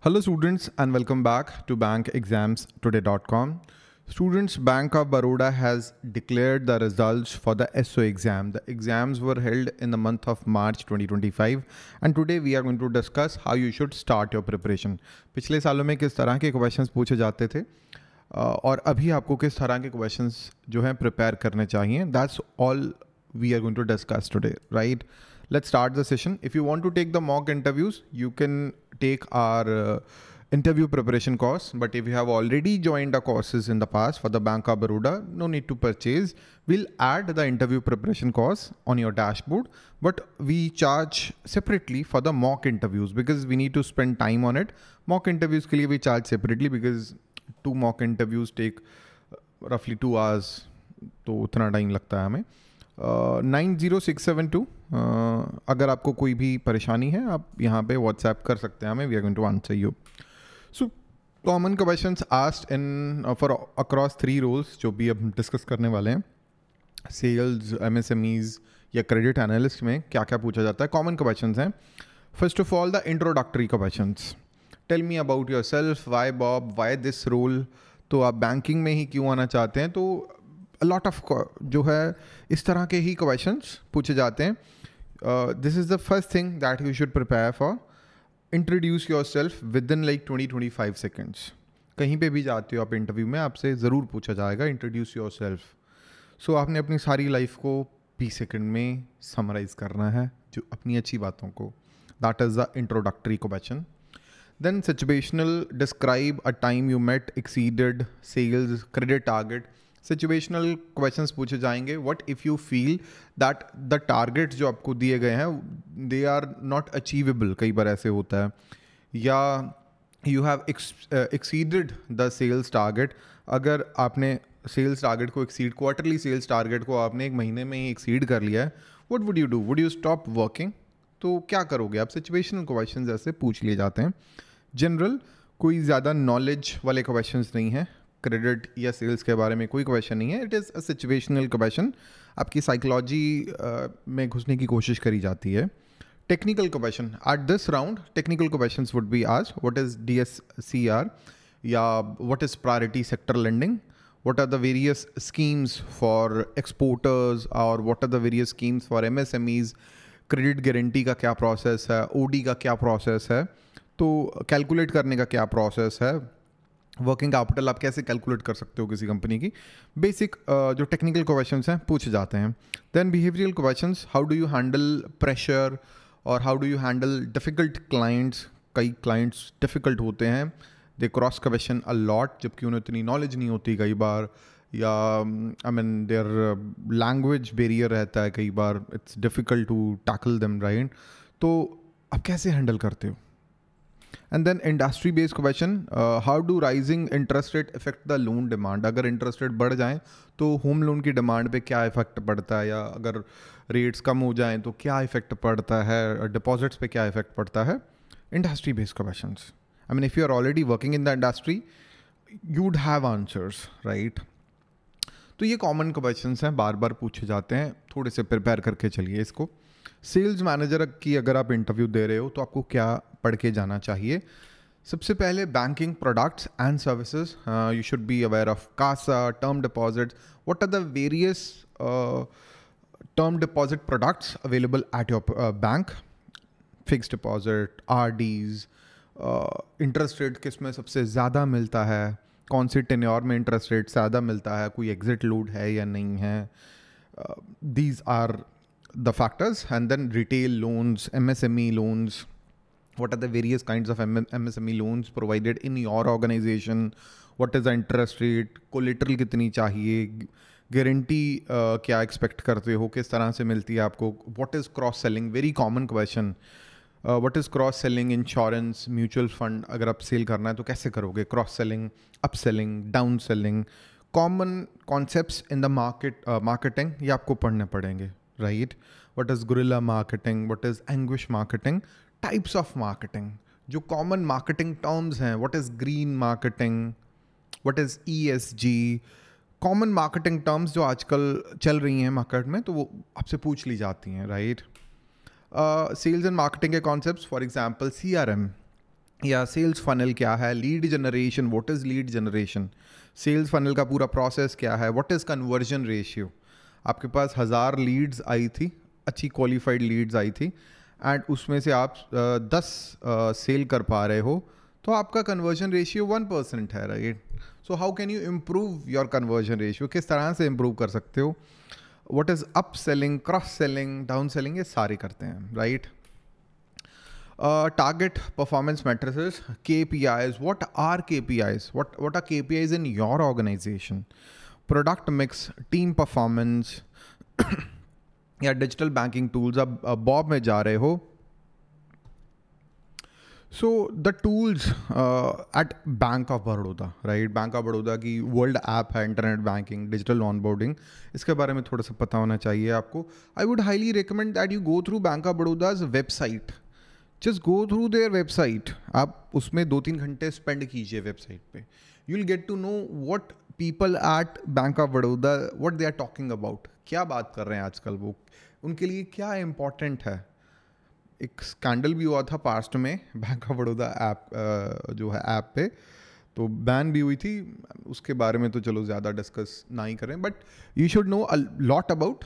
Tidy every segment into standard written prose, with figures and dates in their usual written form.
Hello students and welcome back to bankexamstoday.com. Students, Bank of Baroda has declared the results for the SO exam. The exams were held in the month of March 2025 and today we are going to discuss how you should start your preparation. पिछले सालों में किस तरह के questions पूछे जाते थे और अभी आपको किस तरह के क्वेश्चंस जो हैं प्रिपेयर करने चाहिए. That's all we are going to discuss today, right? Let's start the session. If you want to take the mock interviews, you can take our interview preparation course. But if you have already joined the courses in the past for the Bank of Baroda, no need to purchase. We'll add the interview preparation course on your dashboard, but we charge separately for the mock interviews because we need to spend time on it. Mock interviews के लिए we charge separately because 2 mock interviews take roughly 2 hours. तो उतना time लगता है हमें. 90672 अगर आपको कोई भी परेशानी है आप यहाँ पे व्हाट्सएप कर सकते हैं हमें. We are going to answer you. So common questions asked in for across 3 roles जो भी अब डिस्कस करने वाले हैं. सेल्स, एमएसएमईज या क्रेडिट एनालिस्ट में क्या क्या पूछा जाता है. कॉमन क्वेश्चंस हैं. First of all the introductory questions. Tell me about yourself, why BoB, why this role. तो आप बैंकिंग में ही क्यों आना चाहते हैं. तो लॉट ऑफ जो है इस तरह के ही क्वेश्चंस पूछे जाते हैं. This is the first thing that you should prepare for. Introduce your self with in like 20-25 seconds. कहीं पे भी जाते हो आप इंटरव्यू में आपसे ज़रूर पूछा जाएगा इंट्रोड्यूस योर सेल्फ. सो आपने अपनी सारी लाइफ को 20 सेकेंड में समराइज़ करना है जो अपनी अच्छी बातों को. That is the introductory question. Then situational, describe a time you met, exceeded sales, credit target. Situational questions पूछे जाएंगे. What if you feel that the targets जो आपको दिए गए हैं they are not achievable. कई बार ऐसे होता है. या you have exceeded the sales target. अगर आपने sales target को exceed, quarterly sales target को आपने एक महीने में ही exceed कर लिया है, what would you do? Would you stop working? तो क्या करोगे आप. सिचुएशनल क्वेश्चंस ऐसे पूछ लिए जाते हैं. जनरल कोई ज़्यादा नॉलेज वाले क्वेश्चंस नहीं है. क्रेडिट या सेल्स के बारे में कोई क्वेश्चन नहीं है. It is a situational question. आपकी साइकोलॉजी में घुसने की कोशिश करी जाती है. Technical question at this round. Technical questions would be asked. What is DSCR या what is priority sector lending. what are the various schemes for exporters और what are the various schemes for MSMEs. Credit guarantee का क्या process है. OD का क्या process है. तो calculate करने का क्या प्रोसेस है. वर्किंग कैपिटल आप कैसे कैलकुलेट कर सकते हो किसी कंपनी की. बेसिक जो टेक्निकल क्वेश्चंस हैं पूछे जाते हैं. Then behavioural questions. How do you handle pressure और how do you handle difficult clients. कई क्लाइंट्स डिफ़िकल्ट होते हैं. They cross question a lot जबकि उन्हें इतनी नॉलेज नहीं होती कई बार. या I mean there language barrier रहता है कई बार. It's difficult to tackle them, right. तो आप कैसे हैंडल करते हो. And then industry based question. How do rising interest rate effect the loan demand. अगर इंटरेस्ट रेट बढ़ जाएं तो होम लोन की डिमांड पे क्या इफेक्ट पड़ता है. या अगर रेट्स कम हो जाएं तो क्या इफेक्ट पड़ता है. डिपॉजिट्स पे क्या इफेक्ट पड़ता है. Industry based questions. I mean if you are already working in the industry you would have answers, right. तो ये कॉमन क्वेश्चंस हैं, बार बार पूछे जाते हैं. थोड़े से प्रिपेयर करके चलिए इसको. सेल्स मैनेजर की अगर आप इंटरव्यू दे रहे हो तो आपको क्या पढ़ के जाना चाहिए. सबसे पहले banking products and services. You should be aware of CASA, term deposits. What are the various term deposit products available at your bank. Fix deposit, RDs. Interest rate किस में सबसे ज़्यादा मिलता है. कौन से टेन्योर में इंटरेस्ट रेट ज़्यादा मिलता है. कोई एग्जिट लोड है या नहीं है. These are the factors. And then retail loans, MSME loans. What are the various kinds of MSME loans provided in your organization. What is the interest rate. collateral कितनी चाहिए. गारंटी क्या expect करते हो, किस तरह से मिलती है आपको. what is cross selling, very common question. what is cross selling. Insurance, mutual fund अगर आप सेल करना है तो कैसे करोगे. Cross selling, up selling, down selling. Common concepts in the marketing ये आपको पढ़ने पड़ेंगे, right. What is guerrilla marketing, what is anguish marketing. Types of marketing, जो common marketing terms हैं. what is green marketing, what is ESG. common marketing terms जो आजकल चल रही हैं मार्केट में तो वो आपसे पूछ ली जाती हैं, right. सेल्स एंड मार्केटिंग के कॉन्सेप्ट्स, फॉर एग्जांपल CRM. या सेल्स फनल क्या है, lead generation, what is lead generation, sales funnel का पूरा प्रोसेस क्या है, व्हाट इज़ कन्वर्जन रेशियो। आपके पास 1000 लीड्स आई थी, अच्छी क्वालिफाइड लीड्स आई थी, एंड उसमें से आप 10 सेल कर पा रहे हो, तो आपका कन्वर्जन रेशियो 1% है, right. So how can you improve your conversion ratio, किस तरह से इम्प्रूव कर सकते हो। What is up selling, cross selling, down selling, ये सारे करते हैं, right. Target performance matrices, KPIs. What are KPIs? What are KPIs in your organization? Product mix, team performance, या डिजिटल बैंकिंग टूल्स। अब बॉब में जा रहे हो, so the tools at bank of Baroda, right. Bank of Baroda की वर्ल्ड ऐप है, internet banking, digital onboarding, इसके बारे में थोड़ा सा पता होना चाहिए आपको। I would highly recommend that you go through bank of Baroda's website, just go through their website. आप उसमें 2-3 घंटे स्पेंड कीजिए वेबसाइट पे, you will get to know what people at bank of Baroda, what they are talking about, क्या बात कर रहे हैं आजकल वो, उनके लिए क्या इम्पोर्टेंट है। एक स्कैंडल भी हुआ था पास्ट में बैंक ऑफ बड़ौदा ऐप जो है ऐप पे, तो बैन भी हुई थी, उसके बारे में तो चलो ज़्यादा डिस्कस ना ही करें, but you should know a lot about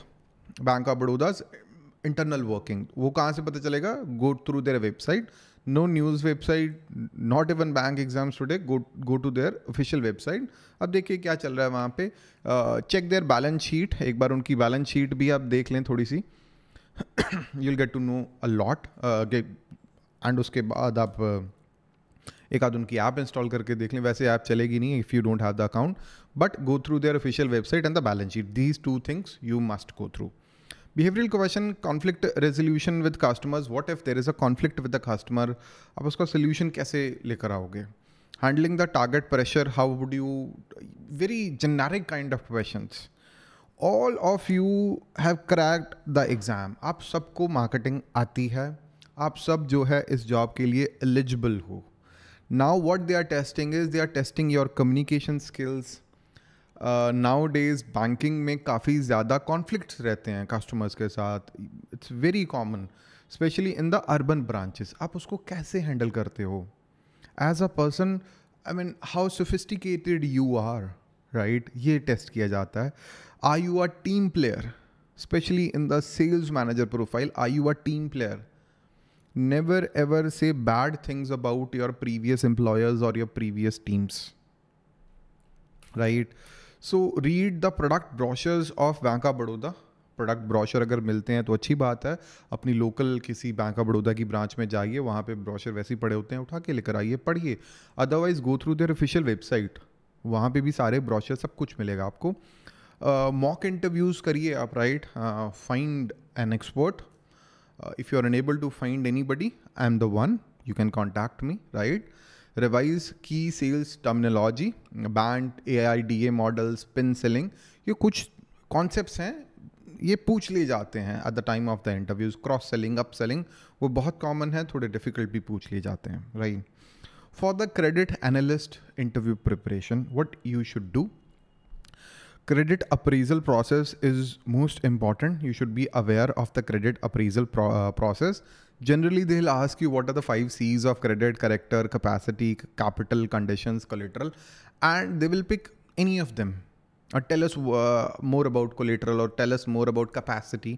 bank of Baroda's internal working. वो कहाँ से पता चलेगा, go through their website, no news website, not even bank exams today, go to their official website. अब देखिए क्या चल रहा है वहाँ पे, चेक देयर बैलेंस शीट, एक बार उनकी बैलेंस शीट भी आप देख लें थोड़ी सी, you'll get to know a lot, and उसके बाद आप एक आध उनकी ऐप इंस्टॉल करके देख लें। वैसे ऐप चलेगी नहीं if you don't have the account, but go through their official website and the balance sheet, these 2 things you must go through. Behavioural question, conflict resolution with customers, what if there is a conflict with the customer, आप उसका solution कैसे लेकर आओगे। Handling the target pressure, how would you, very generic kind of questions. All of you have cracked the exam, आप सबको marketing आती है, आप सब जो है इस जॉब के लिए एलिजिबल हो। Now what they are testing is, they are testing your communication skills. Nowadays banking में काफ़ी ज़्यादा कॉन्फ्लिक्ट्स रहते हैं कस्टमर्स के साथ, it's very common, specially in the urban branches. आप उसको कैसे हैंडल करते हो as a person, I mean how sophisticated you are, right, ये टेस्ट किया जाता है। Are you a team player, specially in the sales manager profile, are you a team player. Never ever say bad things about your previous employers or your previous teams, right? So read the product brochures of Bank of Baroda. Product brochure अगर मिलते हैं तो अच्छी बात है, अपनी local किसी bank of Baroda की ब्रांच में जाइए, वहाँ पे ब्रोशर वैसे ही पड़े होते हैं, उठा के लेकर आइए, पढ़िए। Otherwise go through their official website, वहाँ पे भी सारे ब्रोशर सब कुछ मिलेगा आपको। मॉक इंटरव्यूज़ करिए आप, right, find an expert. If you are unable to find anybody, I am the one, you can contact me, right? Revise key sales terminology, band, AIDA models, pin selling, ये कुछ concepts हैं, ये पूछ लिए जाते हैं at the time of the interviews. Cross selling, up selling, वो बहुत common है, थोड़े difficult भी पूछ लिए जाते हैं, right? For the credit analyst interview preparation, what you should do, credit appraisal process is most important. You should be aware of the credit appraisal process. Generally, they'll ask you what are the 5 C's of credit: character, capacity, capital, conditions, collateral, and they will pick any of them. Or tell us more about collateral, or tell us more about capacity.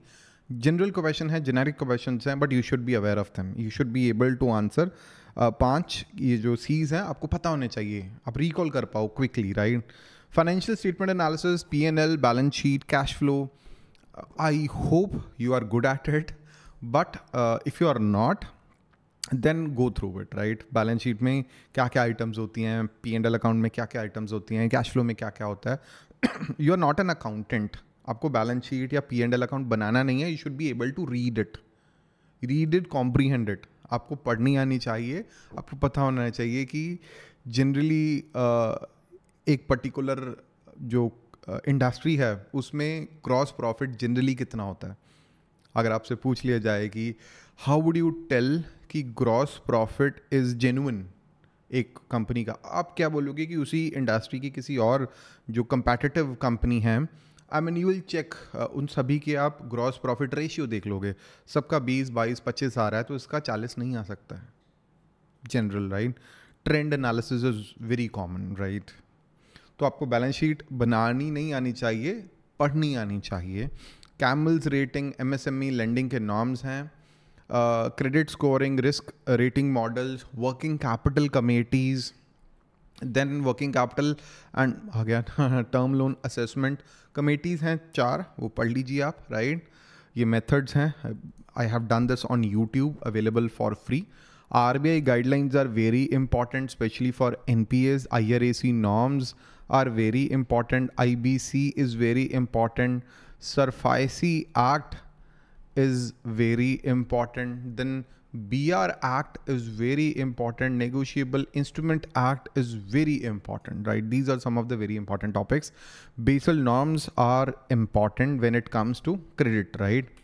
General question है, generic questions हैं, but you should be aware of them. You should be able to answer 5 ये जो C's हैं आपको पता होने चाहिए, आप recall कर पाओ quickly, right? Financial statement analysis, P&L, balance sheet, cash flow. I hope you are good at it, but if you are not, then go through it, right? Balance sheet में क्या क्या items होती हैं, P&L account में क्या क्या items होती हैं, cash flow में क्या क्या होता है। You are not an accountant. आपको balance sheet या P&L account बनाना नहीं है. You should be able to read it, comprehend it. आपको पढ़नी आनी चाहिए, आपको पता होना चाहिए कि जनरली एक पर्टिकुलर जो इंडस्ट्री है उसमें ग्रॉस प्रॉफिट जनरली कितना होता है। अगर आपसे पूछ लिया जाए कि हाउ वुड यू टेल कि ग्रॉस प्रॉफिट इज़ जेन्युइन एक कंपनी का, आप क्या बोलोगे कि उसी इंडस्ट्री की किसी और जो कंपेटिटिव कंपनी है, I mean you will check उन सभी के आप ग्रॉस प्रॉफिट रेशियो देख लोगे, सबका 20, 22, 25 आ रहा है तो इसका 40 नहीं आ सकता है, general, right. Trend analysis is very common, right. तो आपको बैलेंस शीट बनानी नहीं आनी चाहिए, पढ़नी आनी चाहिए. कैमल्स रेटिंग, एमएसएमई लेंडिंग के नॉर्म्स हैं, credit scoring, risk rating models, working capital committees, then working capital and आ गया टर्म लोन असेसमेंट कमेटीज़ हैं 4, वो पढ़ लीजिए आप, राइट. ये मेथड्स हैं. I have done this on YouTube, available for free. RBI guidelines are very important, especially for NPAs. IRAC norms are very important. IBC is very important. SARFAESI Act is very important. Then BR Act is very important. Negotiable Instrument Act is very important, right? These are some of the very important topics. Basel norms are important when it comes to credit, right?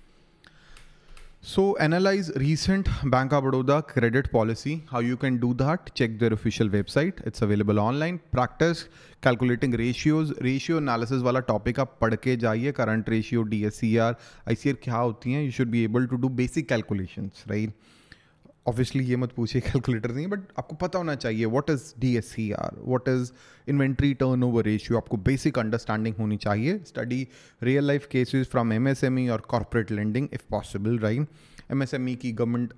So analyze recent Bank of Baroda credit policy. How you can do that? Check their official website. It's available online. Practice calculating ratios. Ratio analysis वाला topic आप पढ़ के जाइए. Current ratio, DSCR, ICR क्या होती हैं? You should be able to do basic calculations, right? Obviously ये मत पूछिए कैलकुलेटर नहीं, बट आपको पता होना चाहिए what is DSCR, what is inventory turnover ratio. आपको बेसिक अंडरस्टैंडिंग होनी चाहिए. Study real life cases from MSME और corporate lending if possible, right. MSME की गवर्नमेंट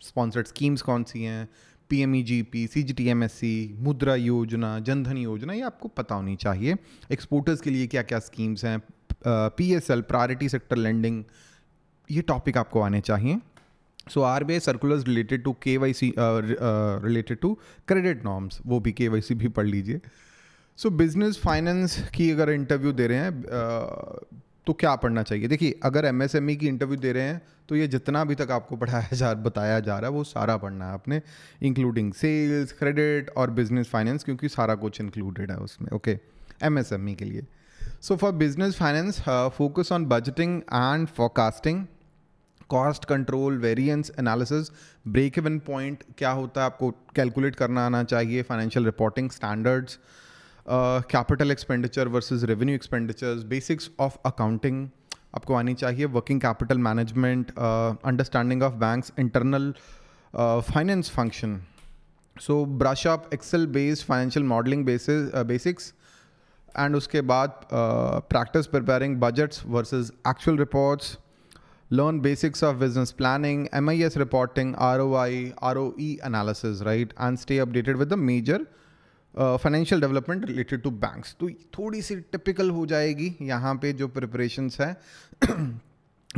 स्पॉन्सर्ड स्कीम्स कौन सी हैं, PMEGP, CGTMSE, मुद्रा योजना, जनधन योजना, ये आपको पता होनी चाहिए. एक्सपोर्टर्स के लिए क्या क्या स्कीम्स हैं, PSL, प्रायोरिटी सेक्टर लेंडिंग, ये टॉपिक आपको आने चाहिए. So RBI circulars related to KYC, related to credit norms, वो भी KYC भी पढ़ लीजिए. So business finance की अगर इंटरव्यू दे रहे हैं तो क्या पढ़ना चाहिए? देखिए, अगर MSME की इंटरव्यू दे रहे हैं तो ये जितना अभी तक आपको बताया जा रहा है वो सारा पढ़ना है आपने, इंक्लूडिंग सेल्स, क्रेडिट और बिजनेस फाइनेंस, क्योंकि सारा कुछ इंक्लूडेड है उसमें, ओके, MSME के लिए. So for business finance, focus on budgeting and forecasting, cost control, variance analysis, break even point क्या होता है आपको कैलकुलेट करना आना चाहिए, financial reporting standards, capital expenditure versus revenue expenditures, basics of accounting आपको आनी चाहिए, working capital management, understanding of banks internal finance function. So brush up Excel based financial modelling basics, and उसके बाद practice preparing budgets versus actual reports, learn basics of business planning, MIS reporting, ROI, ROE analysis, right? And stay updated with the major financial development related to banks. तो थोड़ी सी typical हो जाएगी यहाँ पे जो preparations है.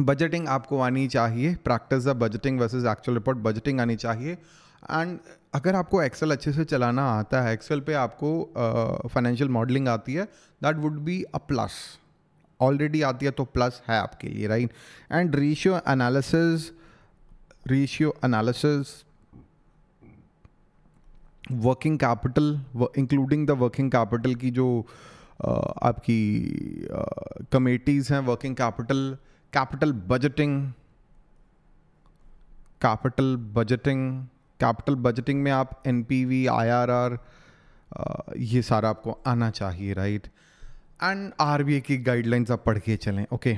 Budgeting आपको आनी चाहिए, practice the budgeting versus actual report, budgeting आनी चाहिए. एंड अगर आपको एक्सेल अच्छे से चलाना आता है, एक्सेल पे आपको फाइनेंशियल मॉडलिंग आती है, that would be a plus. Already आती है तो प्लस है आपके लिए, right. And ratio analysis, working capital, including the working capital की जो आपकी कमेटीज़ हैं, वर्किंग कैपिटल, कैपिटल बजटिंग में आप NPV, IRR, ये सारा आपको आना चाहिए, राइट. एंड RBI की गाइडलाइंस आप पढ़ के चलें, ओके.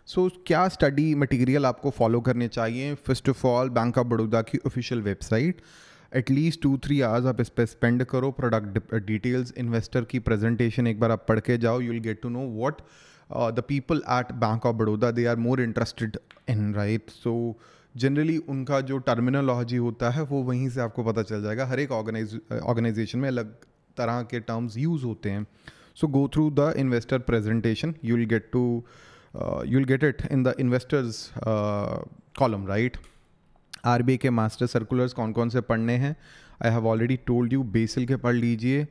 सो क्या स्टडी मटेरियल आपको फॉलो करने चाहिए? First of all, bank of Baroda की ऑफिशियल वेबसाइट, एटलीस्ट 2-3 आवर्स आप इस पर स्पेंड करो. प्रोडक्ट डिटेल्स, इन्वेस्टर की प्रेजेंटेशन एक बार आप पढ़ के जाओ, you will get to know what the people at bank of Baroda they are more interested in, right. So generally उनका जो टर्मिनोलॉजी होता है वो वहीं से आपको पता चल जाएगा. हर एक ऑर्गेनाइजेशन में अलग तरह के टर्म्स यूज़ होते हैं. So go through the investor presentation. You'll get it in the investors column, right? RBI के master circulars कौन कौन से पढ़ने हैं? I have already told you. Basel के पढ़ लीजिए,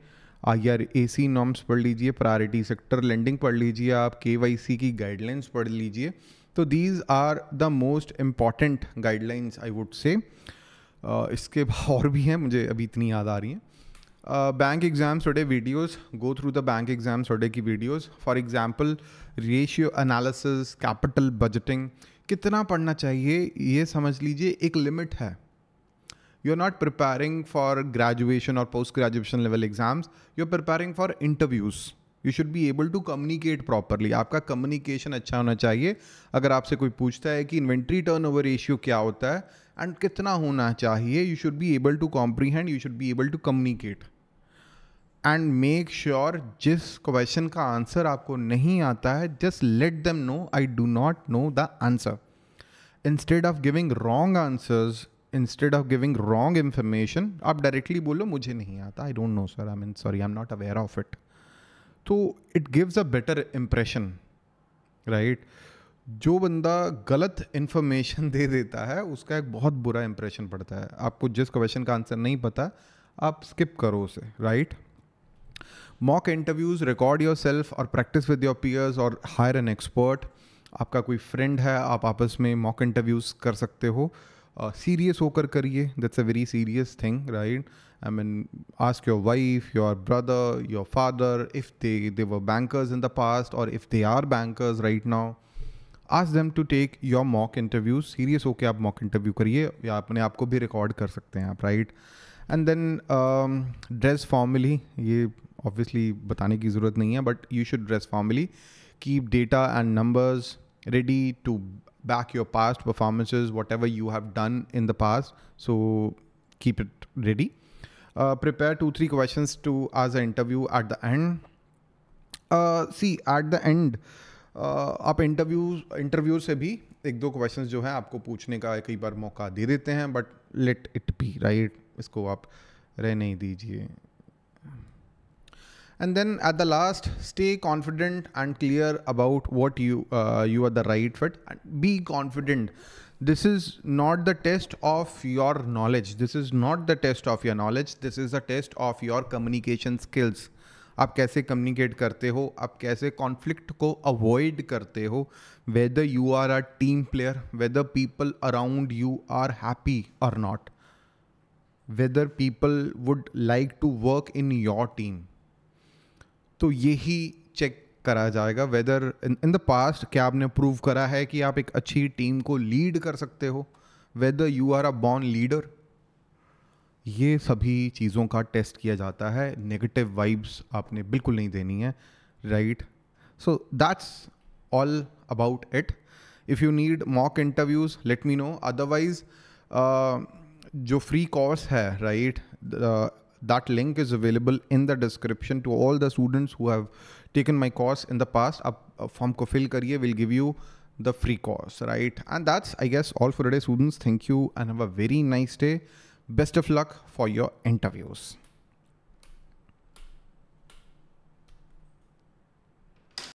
IRAC norms पढ़ लीजिए, priority sector lending पढ़ लीजिए, आप KYC की guidelines पढ़ लीजिए. तो these are the most important guidelines, I would say. इसके और भी हैं, मुझे अभी इतनी याद आ रही हैं. Bank exams today videos, go through the bank exams today की videos. For example, ratio analysis, capital budgeting, कितना पढ़ना चाहिए ये समझ लीजिए, एक लिमिट है. You are not preparing for graduation और post graduation level exams, you are preparing for interviews, you should be able to communicate properly, आपका कम्युनिकेशन अच्छा होना चाहिए। अगर आपसे कोई पूछता है कि इन्वेंट्री टर्नओवर रेशियो क्या होता है एंड कितना होना चाहिए, you should be able to comprehend, you should be able to communicate and make sure जिस क्वेश्चन का आंसर आपको नहीं आता है, just let them know I do not know the answer. Instead of giving wrong answers, instead of giving wrong information, आप directly बोलो मुझे नहीं आता, I don't know sir, I mean sorry, I am not aware of it. तो it gives a better impression, right. जो बंदा गलत information दे देता है उसका एक बहुत बुरा इंप्रेशन पड़ता है। आपको जिस क्वेश्चन का आंसर नहीं पता, आप स्किप करो उसे, right. Mock interviews, record your self और प्रैक्टिस विद योर पीयर्स और हायर एन एक्सपर्ट। आपका कोई फ्रेंड है, आप आपस में मॉक इंटरव्यूज कर सकते हो, सीरियस होकर करिए, that's a very serious thing, right. I mean, ask your wife, your brother, your father, if they were bankers in the past or if they are bankers right now. Ask them to take your mock interviews. Serious होके आप mock interview करिए, या अपने आप को भी record कर सकते हैं आप, right. And then dress formally, ये ऑब्वियसली बताने की ज़रूरत नहीं है, but you should dress formally. Keep data and numbers ready to back your past performances, whatever you have done in the past, so keep it ready. Prepare 2-3 questions to as an interview at the end. See, at the end आप interview से भी 1-2 questions जो है आपको पूछने का कई बार मौका दे देते हैं, but let it be, right, इसको आप रहने ही दीजिए। And then at the last, stay confident and clear about what you are the right fit. Be confident. This is not the test of your knowledge. This is not the test of your knowledge. This is a test of your communication skills. आप कैसे communicate करते हो, आप कैसे conflict को avoid करते हो, whether you are a team player, whether people around you are happy or not, whether people would like to work in your team. तो यही चेक करा जाएगा, वेदर इन द पास्ट क्या आपने प्रूव करा है कि आप एक अच्छी टीम को लीड कर सकते हो, whether you are a born leader. ये सभी चीज़ों का टेस्ट किया जाता है। नेगेटिव वाइब्स आपने बिल्कुल नहीं देनी है, right. So that's all about it. If you need mock interviews let me know, otherwise जो फ्री कोर्स है, right, that link is available in the description to all the students who have taken my course in the past. आप form को fill करिए, will give you the free course, right? And that's, I guess, all for today, students. Thank you and have a very nice day. Best of luck for your interviews.